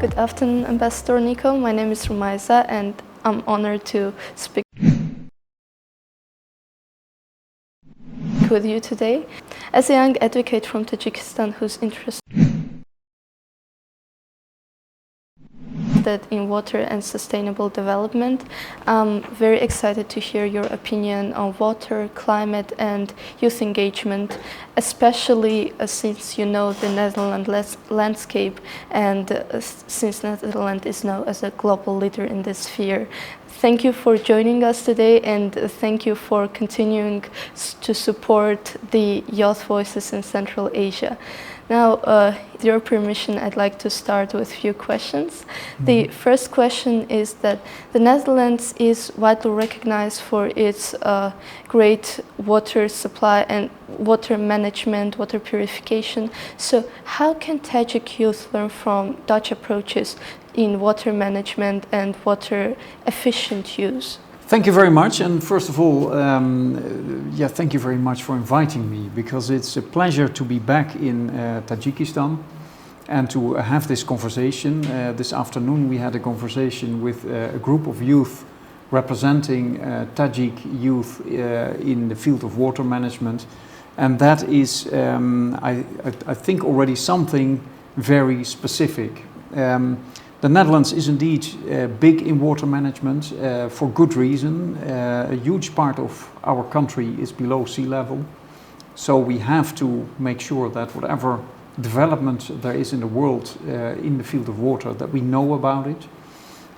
Good afternoon, Ambassador Nico. My name is Rumayso, and I'm honored to speak with you today. As a young advocate from Tajikistan who's interested in water and sustainable development, I'm very excited to hear your opinion on water, climate, and youth engagement, especially since you know the Netherlands landscape and since Netherlands is known as a global leader in this sphere. Thank you for joining us today, and thank you for continuing to support the youth voices in Central Asia. Now, with your permission, I'd like to start with a few questions. The first question is that the Netherlands is widely recognized for its great water supply and water management, water purification. So how can Tajik youth learn from Dutch approaches in water management and water efficient use? Thank you very much, and first of all, thank you very much for inviting me, because it's a pleasure to be back in Tajikistan and to have this conversation. This afternoon we had a conversation with a group of youth representing Tajik youth in the field of water management, and that is, I think, already something very specific. The Netherlands is indeed big in water management for good reason. A huge part of our country is below sea level, so we have to make sure that whatever development there is in the world in the field of water, that we know about it,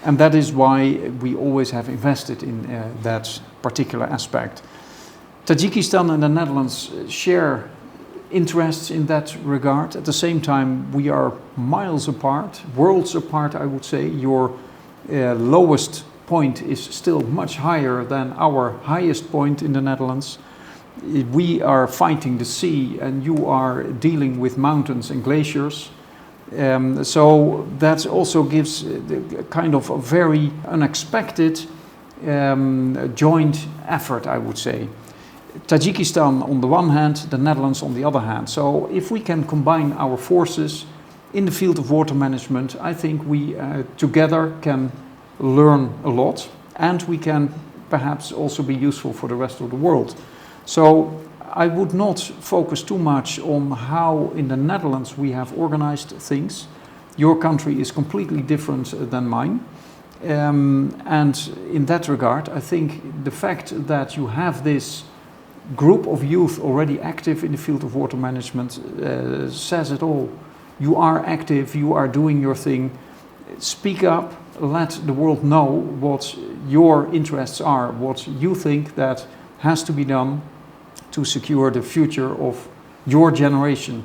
and that is why we always have invested in that particular aspect. Tajikistan and the Netherlands share interests in that regard. At the same time, we are miles apart, worlds apart, I would say. Your lowest point is still much higher than our highest point in the Netherlands. We are fighting the sea and you are dealing with mountains and glaciers. So that also gives a kind of a very unexpected joint effort, I would say. Tajikistan on the one hand, the Netherlands on the other hand. So if we can combine our forces in the field of water management, I think we together can learn a lot, and we can perhaps also be useful for the rest of the world. So I would not focus too much on how in the Netherlands we have organized things. Your country is completely different than mine. And in that regard, I think the fact that you have this group of youth already active in the field of water management says it all. You are active, you are doing your thing. Speak up, let the world know what your interests are, what you think that has to be done to secure the future of your generation.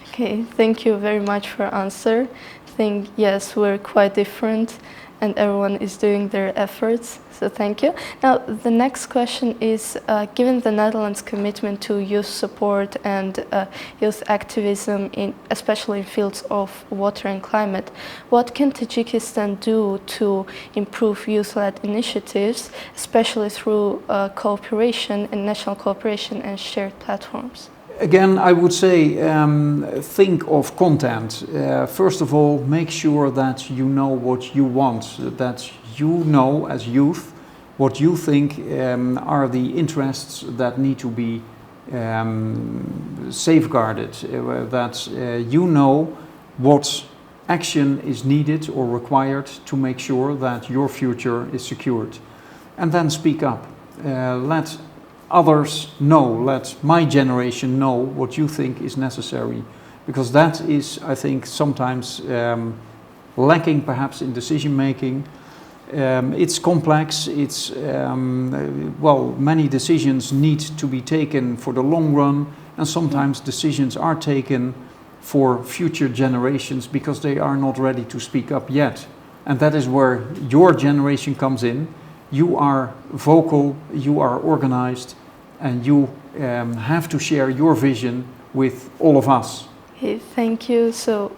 Okay, thank you very much for answer. I think, yes, we're quite different and everyone is doing their efforts, so thank you. Now, the next question is, given the Netherlands' commitment to youth support and youth activism, especially in fields of water and climate, what can Tajikistan do to improve youth-led initiatives, especially through cooperation, international cooperation and shared platforms? Again, I would say think of content. First of all, make sure that you know what you want, that you know as youth what you think are the interests that need to be safeguarded, that you know what action is needed or required to make sure that your future is secured. And then speak up. Let others know, let my generation know what you think is necessary, because that is, I think, sometimes lacking perhaps in decision making. It's complex, it's, many decisions need to be taken for the long run, and sometimes decisions are taken for future generations because they are not ready to speak up yet. And that is where your generation comes in. You are vocal, you are organized, and you have to share your vision with all of us. Okay, thank you. So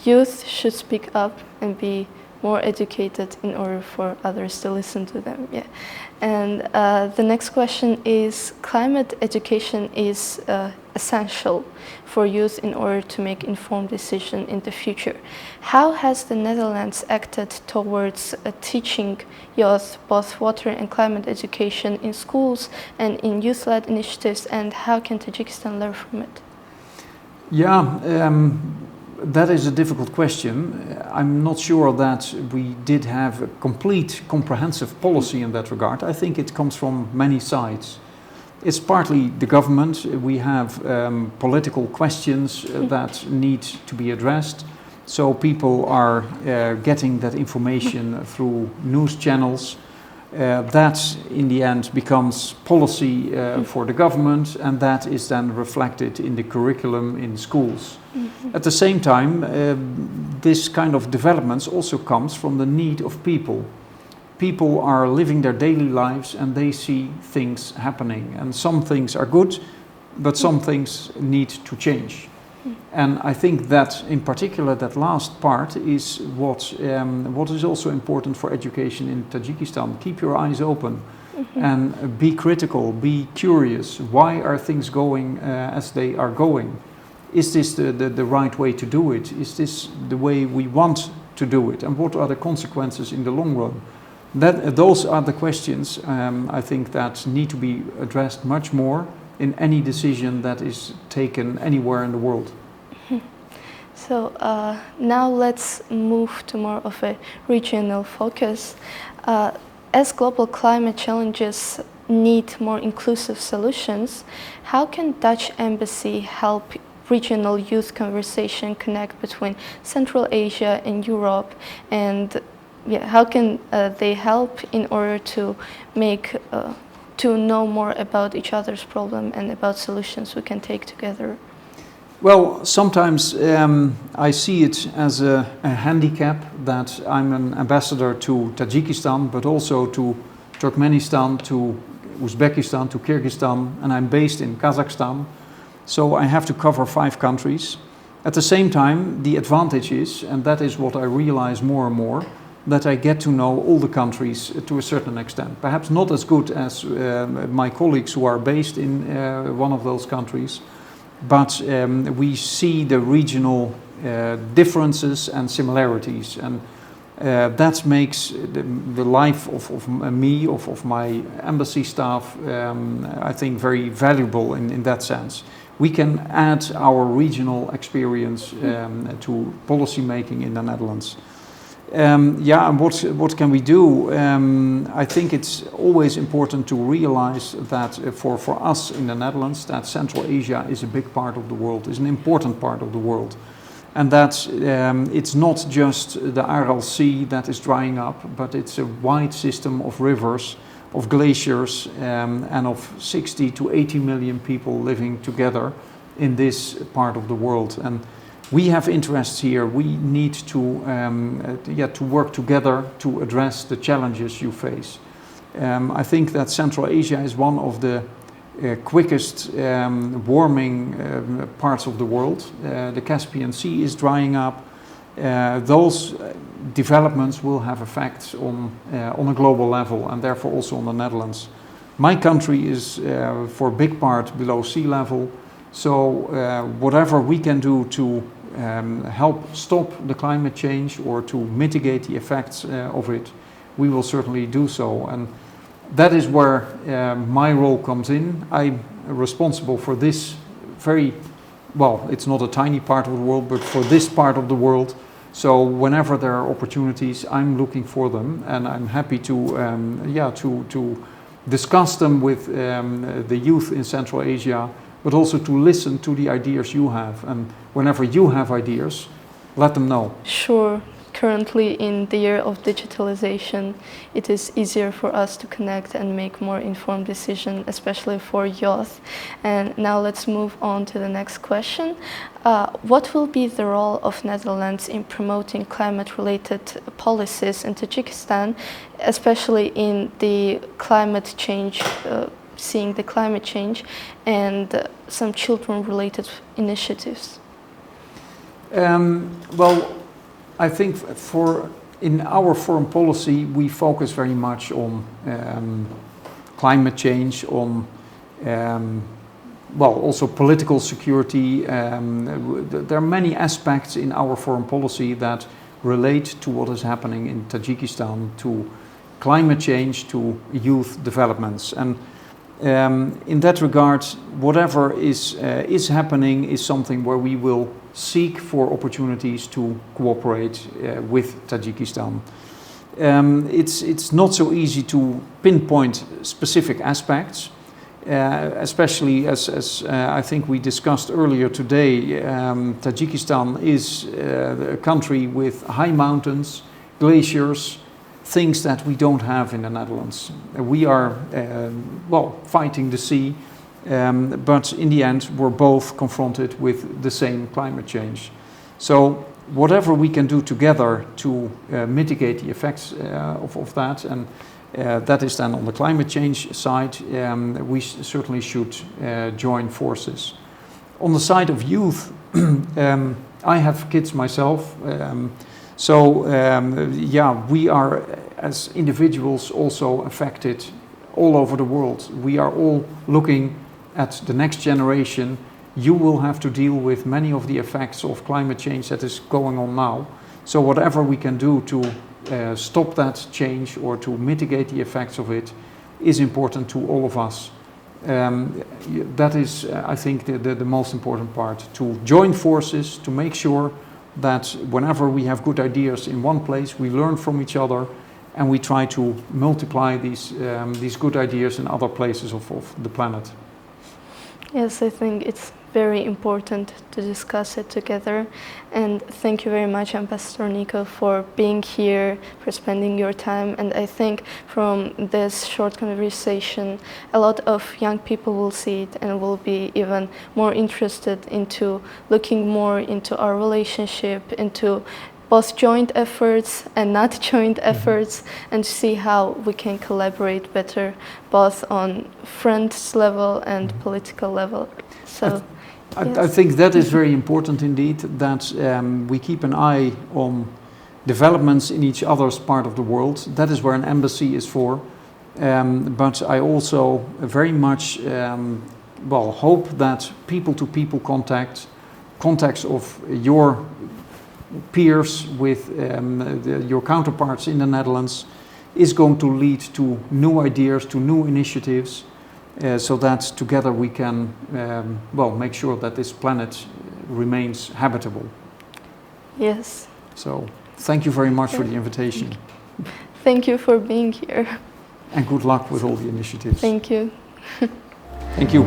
youth should speak up and be more educated in order for others to listen to them. Yeah. And the next question is, climate education is essential for youth in order to make informed decisions in the future. How has the Netherlands acted towards teaching youth both water and climate education in schools and in youth-led initiatives, and how can Tajikistan learn from it? Yeah, that is a difficult question. I'm not sure that we did have a complete, comprehensive policy in that regard. I think it comes from many sides. It's partly the government. We have political questions that need to be addressed. So people are getting that information through news channels. That in the end becomes policy for the government, and that is then reflected in the curriculum in schools. At the same time, this kind of developments also comes from the need of people. People are living their daily lives and they see things happening, and some things are good, but some things need to change. And I think that in particular that last part is what is also important for education in Tajikistan. Keep your eyes open and be critical, be curious. Why are things going as they are going? Is this the right way to do it? Is this the way we want to do it? And what are the consequences in the long run? Those are the questions I think that need to be addressed much more in any decision that is taken anywhere in the world. So now let's move to more of a regional focus. As global climate challenges need more inclusive solutions, how can Dutch Embassy help regional youth conversation connect between Central Asia and Europe, and how can they help in order to make to know more about each other's problem and about solutions we can take together? Well, sometimes I see it as a handicap that I'm an ambassador to Tajikistan, but also to Turkmenistan, to Uzbekistan, to Kyrgyzstan, and I'm based in Kazakhstan. So I have to cover 5 countries. At the same time, the advantage is, and that is what I realize more and more, that I get to know all the countries to a certain extent. Perhaps not as good as my colleagues who are based in one of those countries, but we see the regional differences and similarities, and that makes the life of me, of my embassy staff, I think very valuable in that sense. We can add our regional experience to policy making in the Netherlands. And what can we do? I think it's always important to realize that for us in the Netherlands, that Central Asia is a big part of the world, is an important part of the world. And that it's not just the Aral Sea that is drying up, but it's a wide system of rivers, of glaciers, and of 60 to 80 million people living together in this part of the world. And we have interests here. We need to work together to address the challenges you face. I think that Central Asia is one of the quickest warming parts of the world. The Caspian Sea is drying up. Those developments will have effects on a global level, and therefore also on the Netherlands. My country is for a big part below sea level, so whatever we can do to help stop the climate change or to mitigate the effects of it, we will certainly do so. And that is where my role comes in. I'm responsible for this it's not a tiny part of the world, but for this part of the world. So whenever there are opportunities, I'm looking for them, and I'm happy to discuss them with the youth in Central Asia, but also to listen to the ideas you have. And whenever you have ideas, let them know. Sure. Currently, in the year of digitalization, it is easier for us to connect and make more informed decisions, especially for youth. And now let's move on to the next question. What will be the role of Netherlands in promoting climate-related policies in Tajikistan, especially in the climate change, seeing the climate change and some children-related initiatives? I think in our foreign policy, we focus very much on climate change, on well, also political security. There are many aspects in our foreign policy that relate to what is happening in Tajikistan, to climate change, to youth developments. And in that regard, whatever is happening is something where we will seek for opportunities to cooperate with Tajikistan. It's not so easy to pinpoint specific aspects, especially as I think we discussed earlier today. Tajikistan is a country with high mountains, glaciers, things that we don't have in the Netherlands. We are, well, fighting the sea, but in the end we're both confronted with the same climate change. So whatever we can do together to mitigate the effects of that, and that is then on the climate change side, we certainly should join forces. On the side of youth, I have kids myself, yeah, we are as individuals also affected all over the world. We are all looking at the next generation. You will have to deal with many of the effects of climate change that is going on now. So whatever we can do to stop that change or to mitigate the effects of it is important to all of us. That is, I think, the most important part, to join forces, to make sure that whenever we have good ideas in one place, we learn from each other and we try to multiply these good ideas in other places of the planet. Yes, I think it's very important to discuss it together. And thank you very much, Ambassador Nico, for being here, for spending your time. And I think from this short conversation, a lot of young people will see it and will be even more interested into looking more into our relationship, into both joint efforts and not joint efforts, and see how we can collaborate better, both on friends level and political level. So, I think that is very important indeed, that we keep an eye on developments in each other's part of the world. That is where an embassy is for. But I also very much hope that people-to-people contacts of your peers with your counterparts in the Netherlands is going to lead to new ideas, to new initiatives, so that together we can make sure that this planet remains habitable. Yes. So thank you very much for the invitation. Thank you for being here. And good luck with all the initiatives. Thank you. Thank you.